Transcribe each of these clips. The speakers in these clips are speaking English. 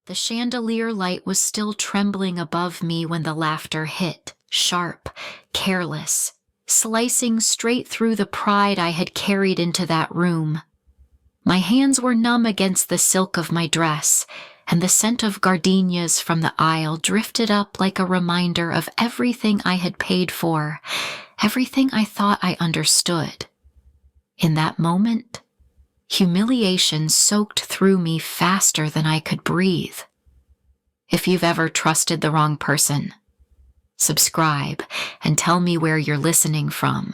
The chandelier light was still trembling above me when the laughter hit, sharp, careless, slicing straight through the pride I had carried into that room. My hands were numb against the silk of my dress, and the scent of gardenias from the aisle drifted up like a reminder of everything I had paid for, everything I thought I understood. In that moment, humiliation soaked through me faster than I could breathe. If you've ever trusted the wrong person, subscribe and tell me where you're listening from,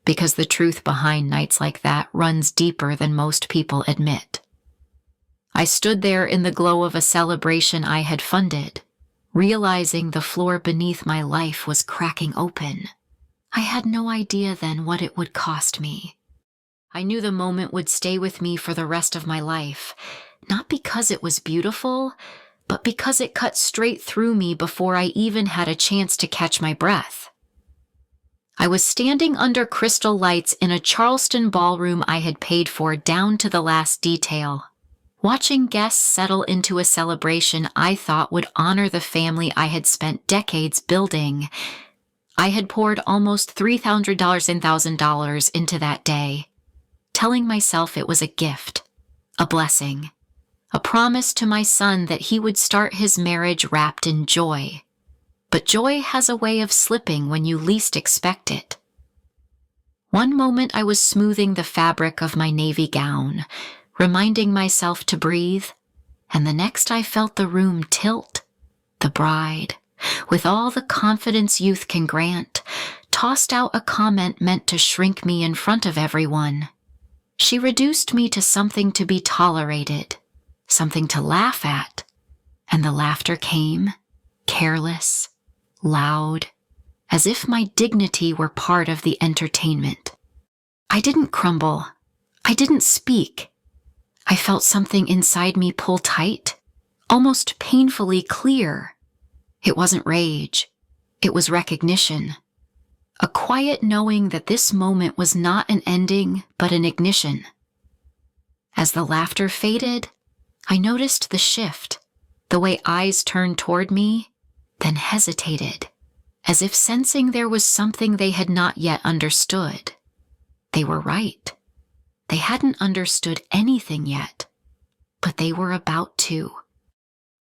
because the truth behind nights like that runs deeper than most people admit. I stood there in the glow of a celebration I had funded, realizing the floor beneath my life was cracking open. I had no idea then what it would cost me. I knew the moment would stay with me for the rest of my life, not because it was beautiful, but because it cut straight through me before I even had a chance to catch my breath. I was standing under crystal lights in a Charleston ballroom I had paid for down to the last detail, watching guests settle into a celebration I thought would honor the family I had spent decades building. I had poured almost $300,000 into that day, telling myself it was a gift, a blessing, a promise to my son that he would start his marriage wrapped in joy. But joy has a way of slipping when you least expect it. One moment I was smoothing the fabric of my navy gown, reminding myself to breathe, and the next I felt the room tilt. The bride, with all the confidence youth can grant, tossed out a comment meant to shrink me in front of everyone. She reduced me to something to be tolerated, something to laugh at, and the laughter came, careless, loud, as if my dignity were part of the entertainment. I didn't crumble. I didn't speak. I felt something inside me pull tight, almost painfully clear. It wasn't rage. It was recognition. A quiet knowing that this moment was not an ending, but an ignition. As the laughter faded, I noticed the shift, the way eyes turned toward me, then hesitated, as if sensing there was something they had not yet understood. They were right. They hadn't understood anything yet, but they were about to.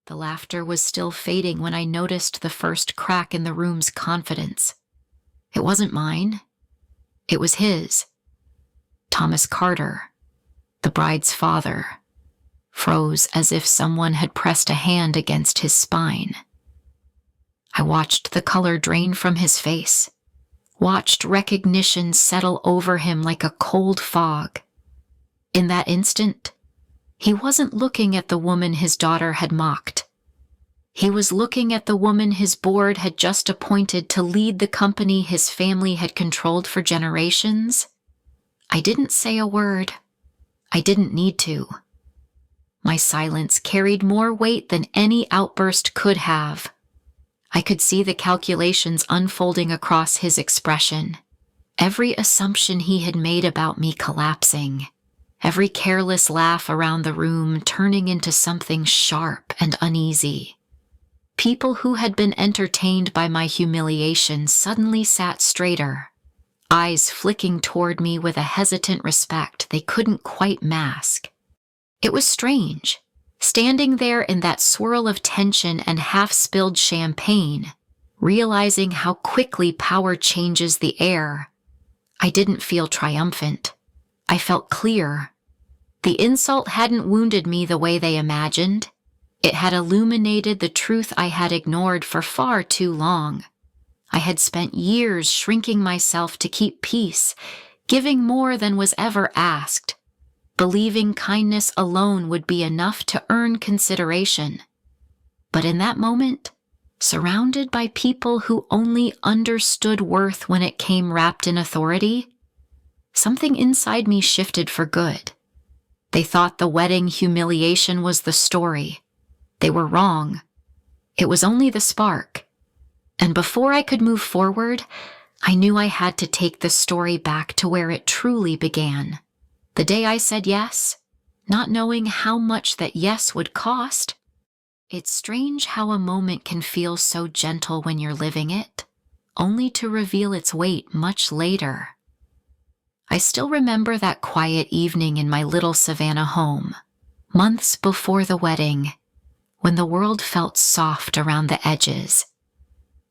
The laughter was still fading when I noticed the first crack in the room's confidence. It wasn't mine. It was his. Thomas Carter, the bride's father, froze as if someone had pressed a hand against his spine. I watched the color drain from his face, watched recognition settle over him like a cold fog. In that instant, he wasn't looking at the woman his daughter had mocked. He was looking at the woman his board had just appointed to lead the company his family had controlled for generations. I didn't say a word. I didn't need to. My silence carried more weight than any outburst could have. I could see the calculations unfolding across his expression, every assumption he had made about me collapsing, every careless laugh around the room turning into something sharp and uneasy. People who had been entertained by my humiliation suddenly sat straighter, eyes flicking toward me with a hesitant respect they couldn't quite mask. It was strange, standing there in that swirl of tension and half-spilled champagne, realizing how quickly power changes the air. I didn't feel triumphant. I felt clear. The insult hadn't wounded me the way they imagined. It had illuminated the truth I had ignored for far too long. I had spent years shrinking myself to keep peace, giving more than was ever asked, believing kindness alone would be enough to earn consideration. But in that moment, surrounded by people who only understood worth when it came wrapped in authority, something inside me shifted for good. They thought the wedding humiliation was the story. They were wrong. It was only the spark. And before I could move forward, I knew I had to take the story back to where it truly began. The day I said yes, not knowing how much that yes would cost, It's strange how a moment can feel so gentle when you're living it, only to reveal its weight much later. I still remember that quiet evening in my little Savannah home, months before the wedding, when the world felt soft around the edges.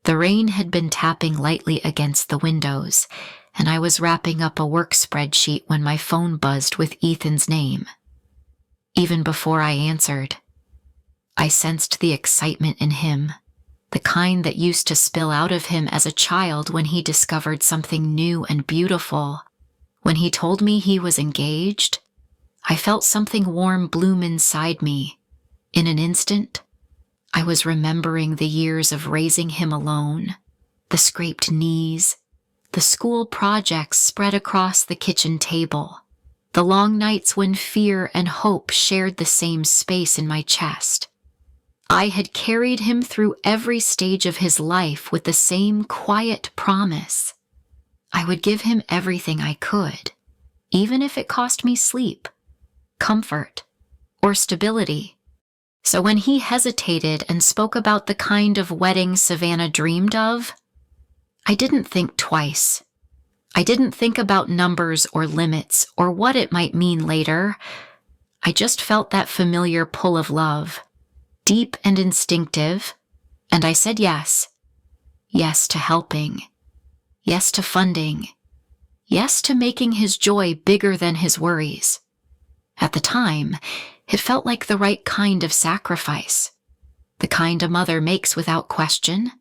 The rain had been tapping lightly against the windows, and I was wrapping up a work spreadsheet when my phone buzzed with Ethan's name. Even before I answered, I sensed the excitement in him, the kind that used to spill out of him as a child when he discovered something new and beautiful. When he told me he was engaged, I felt something warm bloom inside me. In an instant, I was remembering the years of raising him alone, the scraped knees, the school projects spread across the kitchen table, the long nights when fear and hope shared the same space in my chest. I had carried him through every stage of his life with the same quiet promise. I would give him everything I could, even if it cost me sleep, comfort, or stability. So when he hesitated and spoke about the kind of wedding Savannah dreamed of, I didn't think twice. I didn't think about numbers or limits or what it might mean later. I just felt that familiar pull of love, deep and instinctive, and I said yes. Yes to helping. Yes to funding. Yes to making his joy bigger than his worries. At the time, it felt like the right kind of sacrifice, the kind a mother makes without question.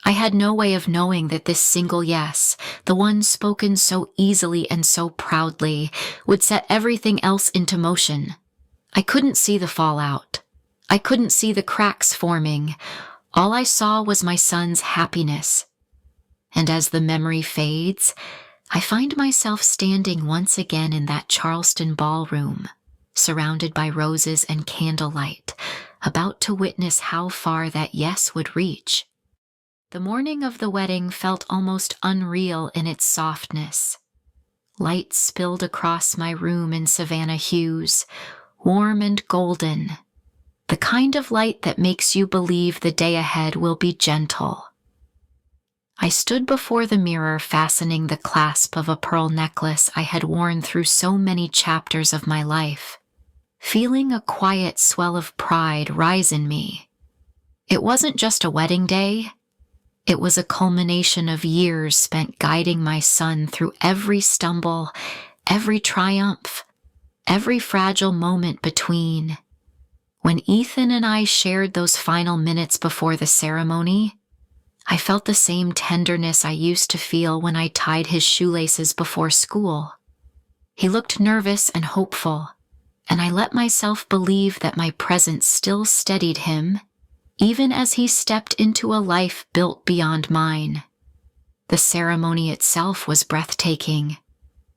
I had no way of knowing that this single yes, the one spoken so easily and so proudly, would set everything else into motion. I couldn't see the fallout. I couldn't see the cracks forming. All I saw was my son's happiness. And as the memory fades, I find myself standing once again in that Charleston ballroom, surrounded by roses and candlelight, about to witness how far that yes would reach. The morning of the wedding felt almost unreal in its softness. Light spilled across my room in Savannah hues, warm and golden, the kind of light that makes you believe the day ahead will be gentle. I stood before the mirror fastening the clasp of a pearl necklace I had worn through so many chapters of my life, feeling a quiet swell of pride rise in me. It wasn't just a wedding day. It was a culmination of years spent guiding my son through every stumble, every triumph, every fragile moment between. When Ethan and I shared those final minutes before the ceremony, I felt the same tenderness I used to feel when I tied his shoelaces before school. He looked nervous and hopeful, and I let myself believe that my presence still steadied him, even as he stepped into a life built beyond mine. The ceremony itself was breathtaking.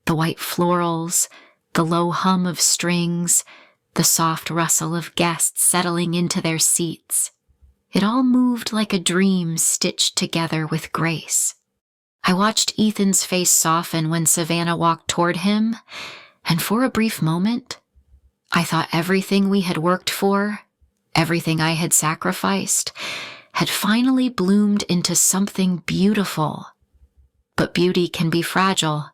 The white florals, the low hum of strings, the soft rustle of guests settling into their seats. It all moved like a dream stitched together with grace. I watched Ethan's face soften when Savannah walked toward him, and for a brief moment, I thought everything we had worked for, everything I had sacrificed, had finally bloomed into something beautiful. But beauty can be fragile.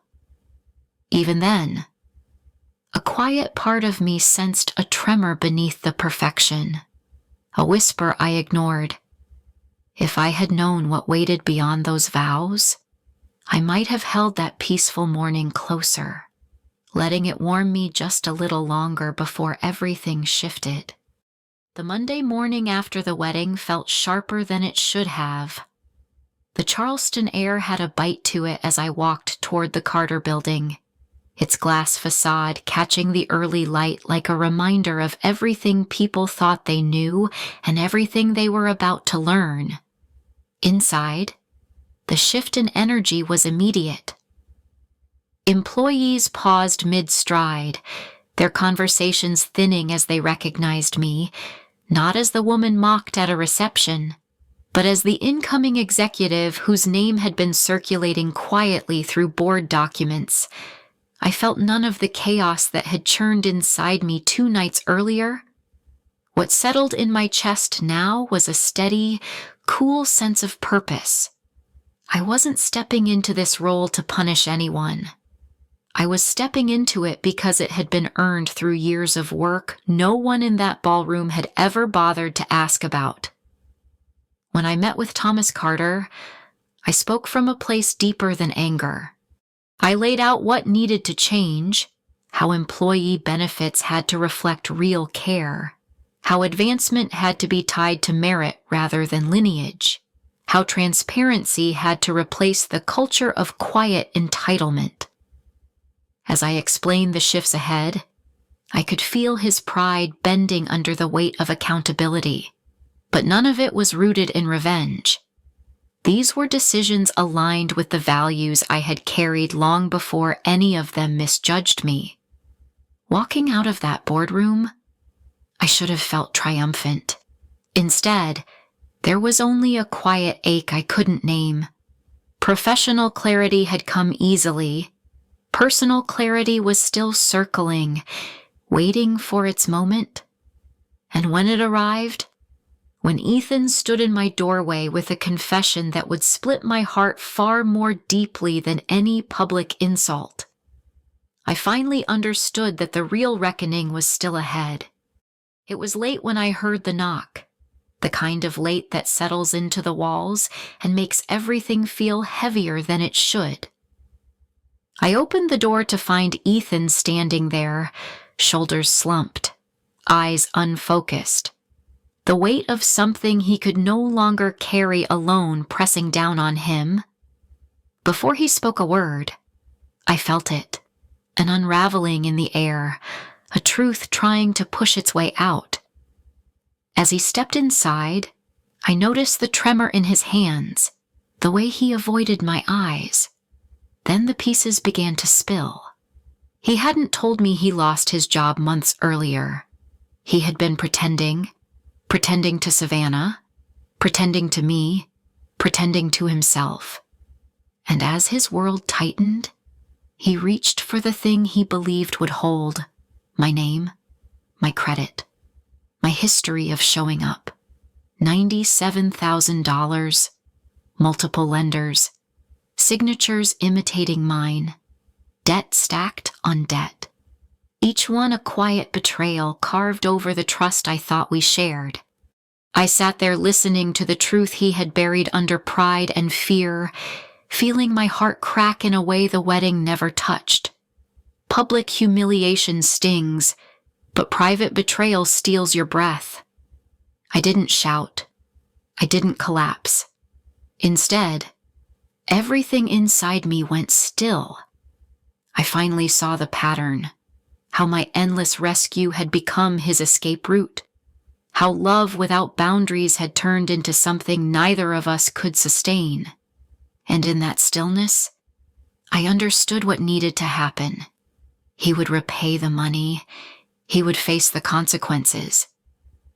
Even then, a quiet part of me sensed a tremor beneath the perfection, a whisper I ignored. If I had known what waited beyond those vows, I might have held that peaceful morning closer, letting it warm me just a little longer before everything shifted. The Monday morning after the wedding felt sharper than it should have. The Charleston air had a bite to it as I walked toward the Carter building, its glass facade catching the early light like a reminder of everything people thought they knew and everything they were about to learn. Inside, the shift in energy was immediate. Employees paused mid-stride, their conversations thinning as they recognized me, not as the woman mocked at a reception, but as the incoming executive whose name had been circulating quietly through board documents. I felt none of the chaos that had churned inside me 2 nights earlier. What settled in my chest now was a steady, cool sense of purpose. I wasn't stepping into this role to punish anyone. I was stepping into it because it had been earned through years of work no one in that ballroom had ever bothered to ask about. When I met with Thomas Carter, I spoke from a place deeper than anger. I laid out what needed to change, how employee benefits had to reflect real care, how advancement had to be tied to merit rather than lineage, how transparency had to replace the culture of quiet entitlement. As I explained the shifts ahead, I could feel his pride bending under the weight of accountability, but none of it was rooted in revenge. These were decisions aligned with the values I had carried long before any of them misjudged me. Walking out of that boardroom, I should have felt triumphant. Instead, there was only a quiet ache I couldn't name. Professional clarity had come easily. Personal clarity was still circling, waiting for its moment. And when it arrived, when Ethan stood in my doorway with a confession that would split my heart far more deeply than any public insult, I finally understood that the real reckoning was still ahead. It was late when I heard the knock, the kind of late that settles into the walls and makes everything feel heavier than it should. I opened the door to find Ethan standing there, shoulders slumped, eyes unfocused, the weight of something he could no longer carry alone pressing down on him. Before he spoke a word, I felt it, an unraveling in the air, a truth trying to push its way out. As he stepped inside, I noticed the tremor in his hands, the way he avoided my eyes. Then the pieces began to spill. He hadn't told me he lost his job months earlier. He had been pretending to Savannah, pretending to me, pretending to himself. And as his world tightened, he reached for the thing he believed would hold: my name, my credit, my history of showing up. $97,000, multiple lenders, signatures imitating mine, debt stacked on debt. Each one a quiet betrayal carved over the trust I thought we shared. I sat there listening to the truth he had buried under pride and fear, feeling my heart crack in a way the wedding never touched. Public humiliation stings, but private betrayal steals your breath. I didn't shout. I didn't collapse. Instead, everything inside me went still. I finally saw the pattern, how my endless rescue had become his escape route, how love without boundaries had turned into something neither of us could sustain. And in that stillness, I understood what needed to happen. He would repay the money. He would face the consequences.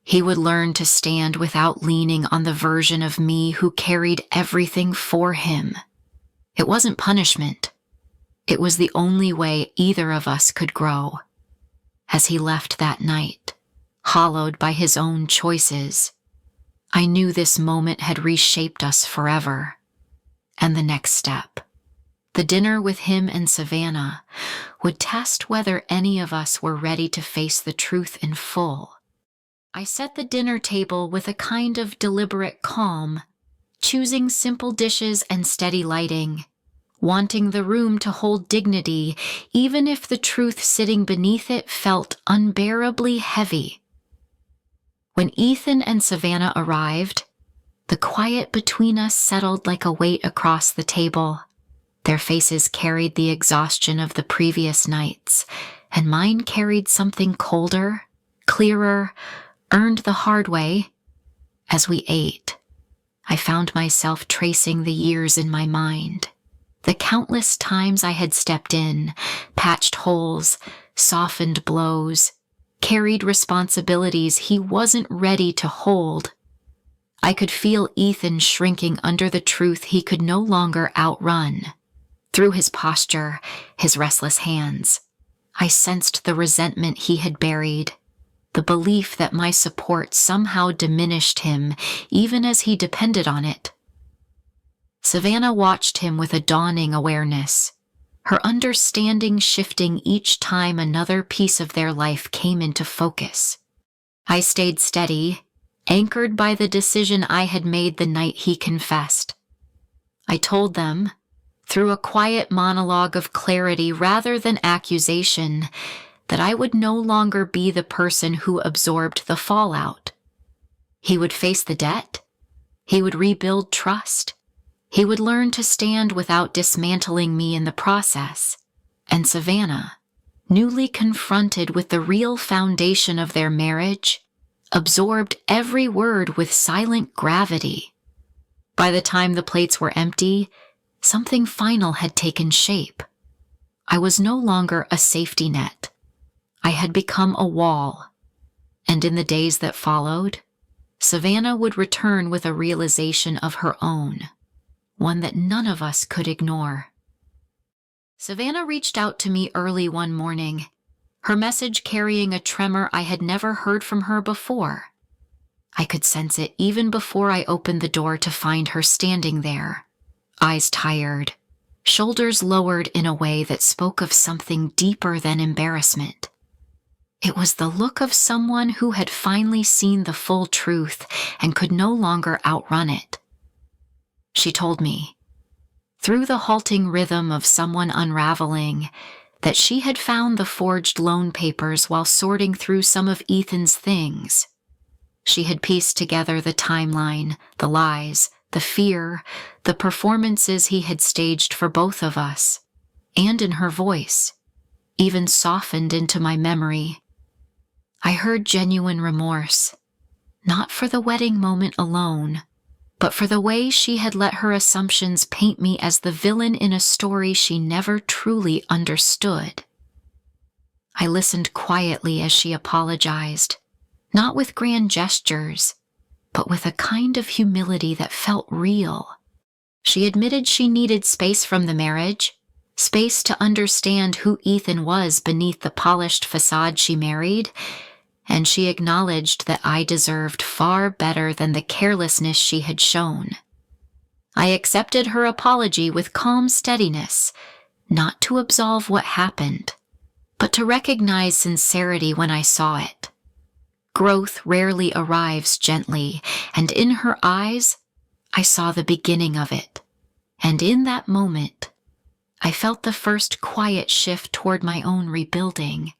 He would learn to stand without leaning on the version of me who carried everything for him. It wasn't punishment. It was the only way either of us could grow. As he left that night, hollowed by his own choices, I knew this moment had reshaped us forever. And the next step, the dinner with him and Savannah, would test whether any of us were ready to face the truth in full. I set the dinner table with a kind of deliberate calm, choosing simple dishes and steady lighting, wanting the room to hold dignity, even if the truth sitting beneath it felt unbearably heavy. When Ethan and Savannah arrived, the quiet between us settled like a weight across the table. Their faces carried the exhaustion of the previous nights, and mine carried something colder, clearer, earned the hard way. As we ate, I found myself tracing the years in my mind, the countless times I had stepped in, patched holes, softened blows, carried responsibilities he wasn't ready to hold. I could feel Ethan shrinking under the truth he could no longer outrun. Through his posture, his restless hands, I sensed the resentment he had buried, the belief that my support somehow diminished him even as he depended on it. Savannah watched him with a dawning awareness, her understanding shifting each time another piece of their life came into focus. I stayed steady, anchored by the decision I had made the night he confessed. I told them, through a quiet monologue of clarity rather than accusation, that I would no longer be the person who absorbed the fallout. He would face the debt. He would rebuild trust. He would learn to stand without dismantling me in the process. And Savannah, newly confronted with the real foundation of their marriage, absorbed every word with silent gravity. By the time the plates were empty, something final had taken shape. I was no longer a safety net. I had become a wall. And in the days that followed, Savannah would return with a realization of her own, one that none of us could ignore. Savannah reached out to me early one morning, her message carrying a tremor I had never heard from her before. I could sense it even before I opened the door to find her standing there, eyes tired, shoulders lowered in a way that spoke of something deeper than embarrassment. It was the look of someone who had finally seen the full truth and could no longer outrun it. She told me, through the halting rhythm of someone unraveling, that she had found the forged loan papers while sorting through some of Ethan's things. She had pieced together the timeline, the lies, the fear, the performances he had staged for both of us, and in her voice, even softened into my memory, I heard genuine remorse, not for the wedding moment alone, but for the way she had let her assumptions paint me as the villain in a story she never truly understood. I listened quietly as she apologized, not with grand gestures, but with a kind of humility that felt real. She admitted she needed space from the marriage, space to understand who Ethan was beneath the polished facade she married, and she acknowledged that I deserved far better than the carelessness she had shown. I accepted her apology with calm steadiness, not to absolve what happened, but to recognize sincerity when I saw it. Growth rarely arrives gently, and in her eyes, I saw the beginning of it. And in that moment, I felt the first quiet shift toward my own rebuilding,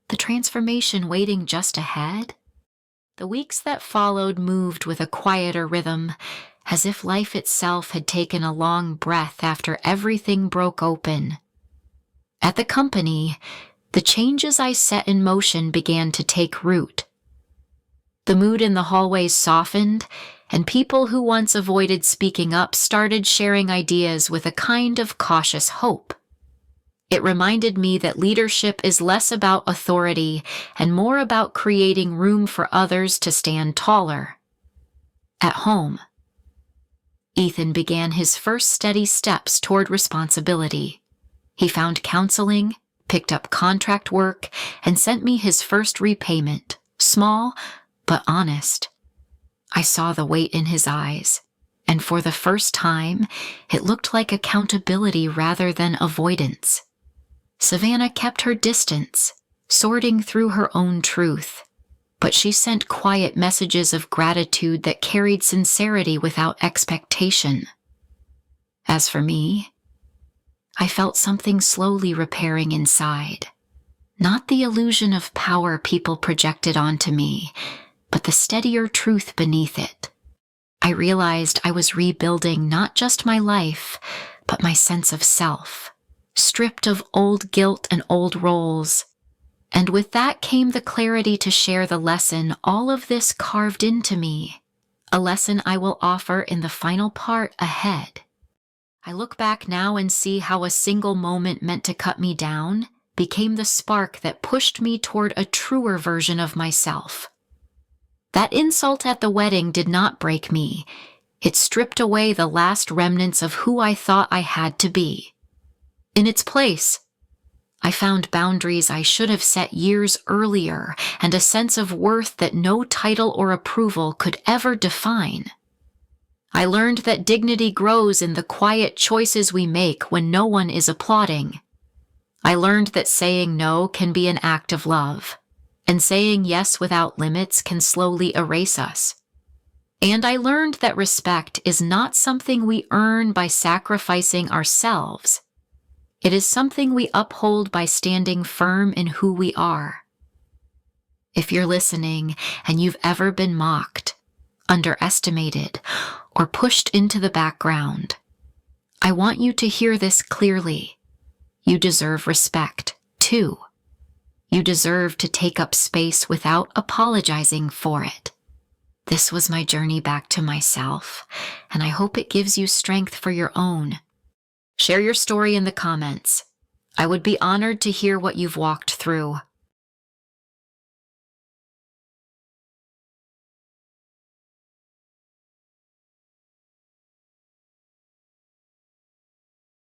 the transformation waiting just ahead. The weeks that followed moved with a quieter rhythm, as if life itself had taken a long breath after everything broke open. At the company, the changes I set in motion began to take root. The mood in the hallways softened, and people who once avoided speaking up started sharing ideas with a kind of cautious hope. It reminded me that leadership is less about authority and more about creating room for others to stand taller. At home, Ethan began his first steady steps toward responsibility. He found counseling, picked up contract work, and sent me his first repayment, small but honest. I saw the weight in his eyes, and for the first time, it looked like accountability rather than avoidance. Savannah kept her distance, sorting through her own truth, but she sent quiet messages of gratitude that carried sincerity without expectation. As for me, I felt something slowly repairing inside, not the illusion of power people projected onto me, but the steadier truth beneath it. I realized I was rebuilding not just my life, but my sense of self, stripped of old guilt and old roles. And with that came the clarity to share the lesson all of this carved into me, a lesson I will offer in the final part ahead. I look back now and see how a single moment meant to cut me down became the spark that pushed me toward a truer version of myself. That insult at the wedding did not break me. It stripped away the last remnants of who I thought I had to be. In its place, I found boundaries I should have set years earlier and a sense of worth that no title or approval could ever define. I learned that dignity grows in the quiet choices we make when no one is applauding. I learned that saying no can be an act of love, and saying yes without limits can slowly erase us. And I learned that respect is not something we earn by sacrificing ourselves. It is something we uphold by standing firm in who we are. If you're listening and you've ever been mocked, underestimated, or pushed into the background, I want you to hear this clearly. You deserve respect, too. You deserve to take up space without apologizing for it. This was my journey back to myself, and I hope it gives you strength for your own. Share your story in the comments. I would be honored to hear what you've walked through.